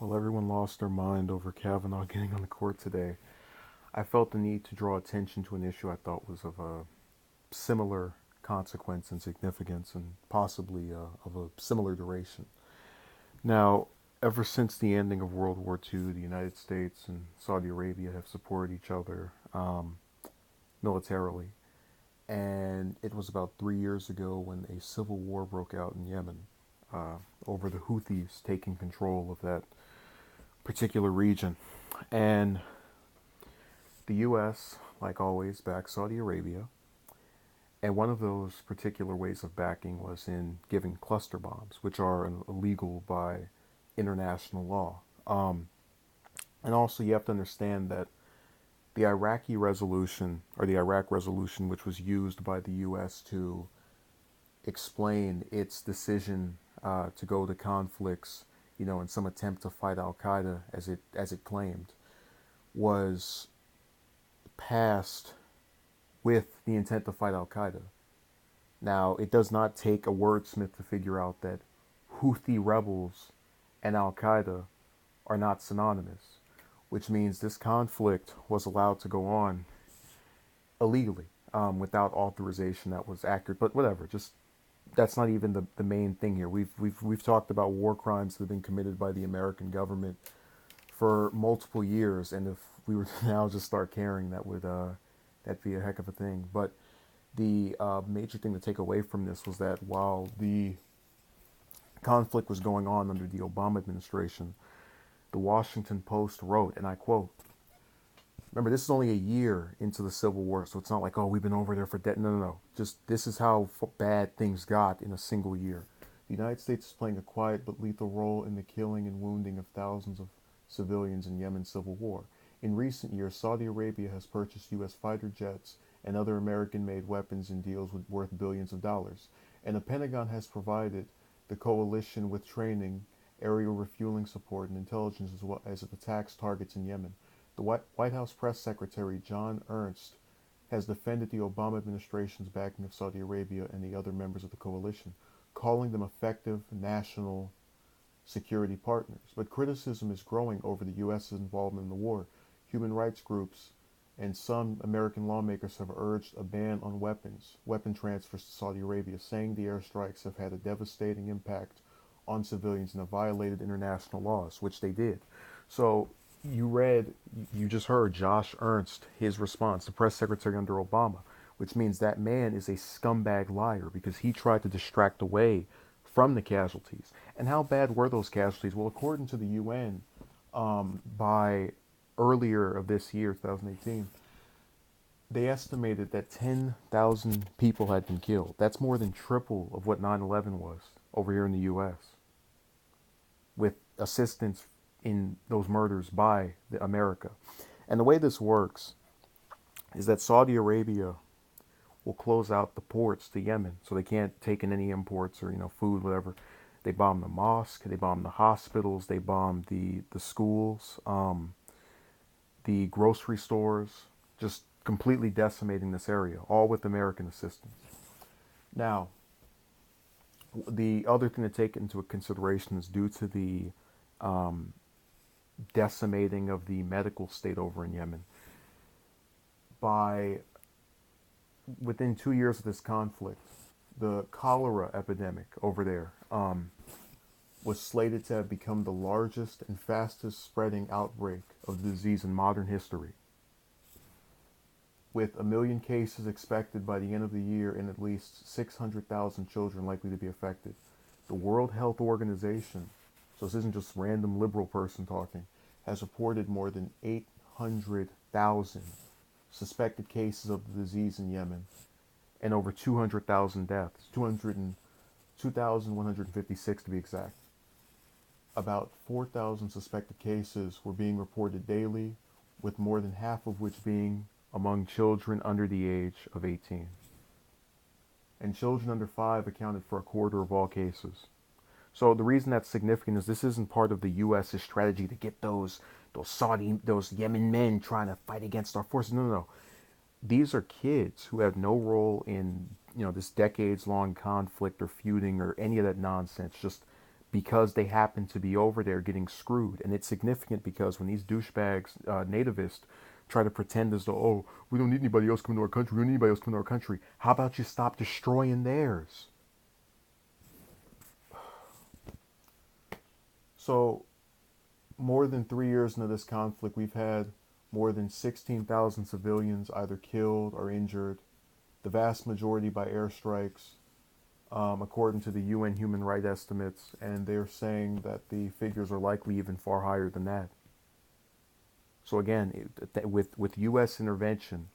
While everyone lost their mind over Kavanaugh getting on the court today, I felt the need to draw attention to an issue I thought was of a similar consequence and significance and possibly of a similar duration. Now, ever since the ending of World War II, the United States and Saudi Arabia have supported each other militarily. And it was about 3 years ago when a civil war broke out in Yemen over the Houthis taking control of that particular region. And the U.S., like always, backed Saudi Arabia. And one of those particular ways of backing was in giving cluster bombs, which are illegal by international law. And also, you have to understand that the Iraqi resolution, or the Iraq resolution, which was used by the U.S. to explain its decision to go to conflicts, in some attempt to fight Al Qaeda, as it claimed, was passed with the intent to fight Al Qaeda. Now, it does not take a wordsmith to figure out that Houthi rebels and Al Qaeda are not synonymous, which means this conflict was allowed to go on illegally, without authorization that was accurate. But whatever, just that's not even the main thing here. We've talked about war crimes that have been committed by the American government for multiple years, and if we were to now just start caring, that'd be a heck of a thing. But the major thing to take away from this was that while the conflict was going on under the Obama administration, the Washington Post wrote, and I quote, remember, this is only a year into the Civil War, so it's not like, oh, we've been over there for no, no, no. Just this is how bad things got in a single year. The United States is playing a quiet but lethal role in the killing and wounding of thousands of civilians in Yemen's civil war. In recent years, Saudi Arabia has purchased U.S. fighter jets and other American-made weapons in deals worth billions of dollars. And the Pentagon has provided the coalition with training, aerial refueling support, and intelligence as well as it attacks targets in Yemen. The White House Press Secretary Josh Earnest has defended the Obama administration's backing of Saudi Arabia and the other members of the coalition, calling them effective national security partners. But criticism is growing over the U.S.'s involvement in the war. Human rights groups and some American lawmakers have urged a ban on weapon transfers to Saudi Arabia, saying the airstrikes have had a devastating impact on civilians and have violated international laws, which they did. So you just heard Josh Earnest, his response, the press secretary under Obama, which means that man is a scumbag liar because he tried to distract away from the casualties. And how bad were those casualties? Well, according to the UN, by earlier of this year, 2018, they estimated that 10,000 people had been killed. That's more than triple of what 9/11 was over here in the U.S., with assistance in those murders by America. And the way this works is that Saudi Arabia will close out the ports to Yemen, so they can't take in any imports or food, whatever. They bomb the mosque, they bomb the hospitals, they bomb the schools, the grocery stores, just completely decimating this area, all with American assistance. Now, the other thing to take into consideration is due to the decimating of the medical state over in Yemen. By within 2 years of this conflict, the cholera epidemic over there was slated to have become the largest and fastest spreading outbreak of the disease in modern history, with 1 million cases expected by the end of the year and at least 600,000 children likely to be affected. The World Health Organization, so this isn't just random liberal person talking, has reported more than 800,000 suspected cases of the disease in Yemen and over 200,000 deaths, 2,156 to be exact. About 4,000 suspected cases were being reported daily, with more than half of which being among children under the age of 18. And children under 5 accounted for a quarter of all cases. So the reason that's significant is this isn't part of the U.S.'s strategy to get those Yemen men trying to fight against our forces. No, no, no. These are kids who have no role in this decades-long conflict or feuding or any of that nonsense. Just because they happen to be over there getting screwed. And it's significant because when these douchebags, nativists, try to pretend as though, oh, we don't need anybody else coming to our country, we don't need anybody else coming to our country. How about you stop destroying theirs? So, more than 3 years into this conflict, we've had more than 16,000 civilians either killed or injured, the vast majority by airstrikes, according to the UN human rights estimates, and they're saying that the figures are likely even far higher than that. So again, with U.S. intervention,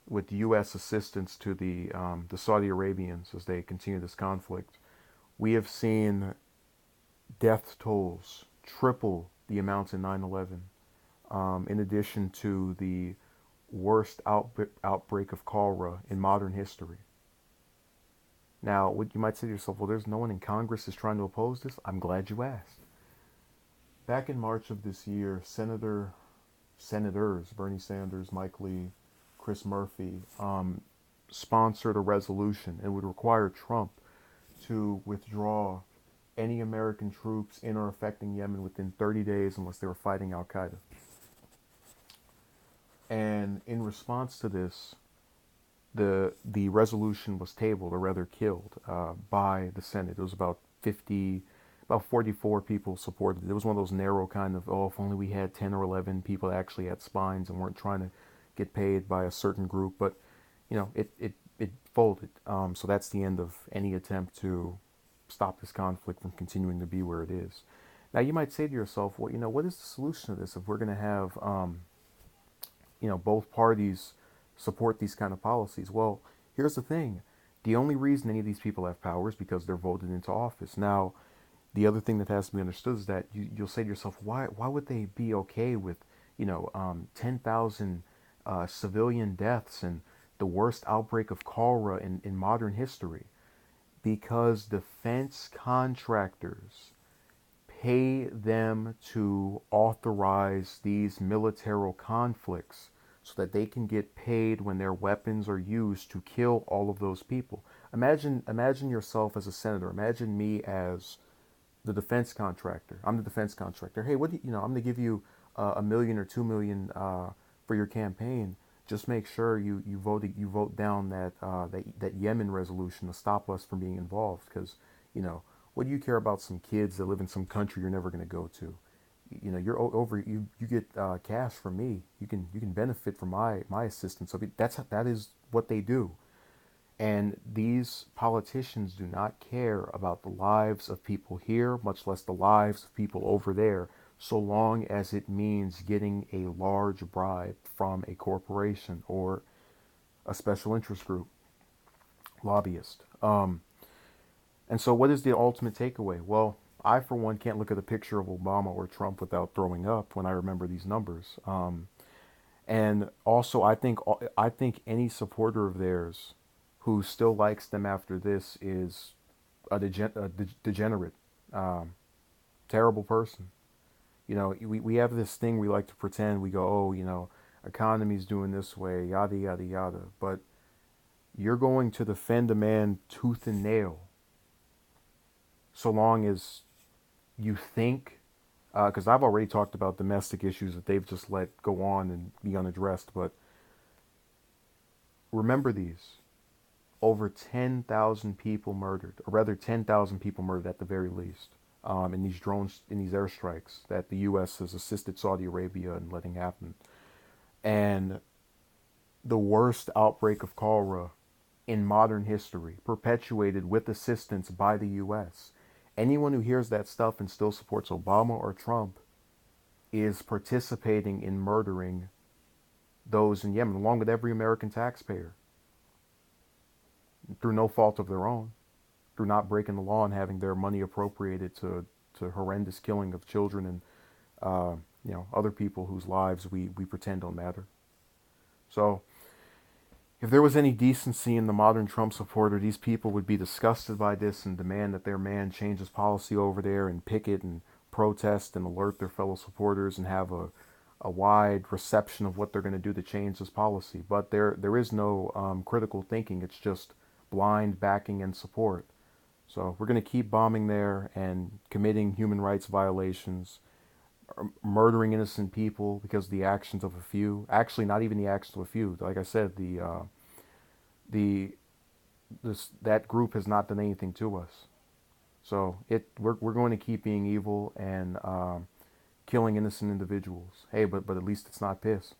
with U.S. assistance to the Saudi Arabians as they continue this conflict, we have seen death tolls triple the amounts in 9/11. In addition to the worst outbreak of cholera in modern history. Now, what you might say to yourself, well, there's no one in Congress is trying to oppose this. I'm glad you asked. Back in March of this year, senators Bernie Sanders, Mike Lee, Chris Murphy sponsored a resolution and would require Trump to withdraw any American troops in or affecting Yemen within 30 days unless they were fighting Al Qaeda. And in response to this, the resolution was tabled, or rather killed, by the Senate. It was about 44 people supported it. It was one of those narrow kind of, oh, if only we had 10 or 11 people that actually had spines and weren't trying to get paid by a certain group. But, it folded. So that's the end of any attempt to stop this conflict from continuing to be where it is. Now, you might say to yourself, well, what is the solution to this if we're going to have, both parties support these kind of policies? Well, here's the thing. The only reason any of these people have power is because they're voted into office. Now, the other thing that has to be understood is that you'll say to yourself, why would they be okay with, 10,000 civilian deaths and the worst outbreak of cholera in modern history? Because defense contractors pay them to authorize these military conflicts so that they can get paid when their weapons are used to kill all of those people. Imagine yourself as a senator. Imagine me as the defense contractor. I'm the defense contractor. Hey, what do I'm going to give you $1 million or $2 million for your campaign. Just make sure you vote down that Yemen resolution to stop us from being involved. Because what do you care about some kids that live in some country you're never going to go to? You're over. You get cash from me. You can benefit from my assistance. So that is what they do. And these politicians do not care about the lives of people here, much less the lives of people over there, so long as it means getting a large bribe from a corporation or a special interest group, lobbyist. And so what is the ultimate takeaway? Well, I, for one, can't look at a picture of Obama or Trump without throwing up when I remember these numbers. And also, I think any supporter of theirs who still likes them after this is a degenerate, terrible person. We have this thing we like to pretend. We go, oh, economy's doing this way, yada, yada, yada. But you're going to defend a man tooth and nail so long as you think, because I've already talked about domestic issues that they've just let go on and be unaddressed. But remember these. Over 10,000 people murdered, or rather 10,000 people murdered at the very least, in these drones, in these airstrikes that the U.S. has assisted Saudi Arabia in letting happen. And the worst outbreak of cholera in modern history, perpetuated with assistance by the U.S. Anyone who hears that stuff and still supports Obama or Trump is participating in murdering those in Yemen, along with every American taxpayer, through no fault of their own, through not breaking the law and having their money appropriated to horrendous killing of children and other people whose lives we pretend don't matter. So if there was any decency in the modern Trump supporter, these people would be disgusted by this and demand that their man change his policy over there and picket and protest and alert their fellow supporters and have a wide reception of what they're going to do to change this policy. But there is no critical thinking. It's just blind backing and support. So we're going to keep bombing there and committing human rights violations, murdering innocent people because of the actions of a few. Actually, not even the actions of a few. Like I said, the that group has not done anything to us. So we're going to keep being evil and killing innocent individuals. Hey, but at least it's not piss.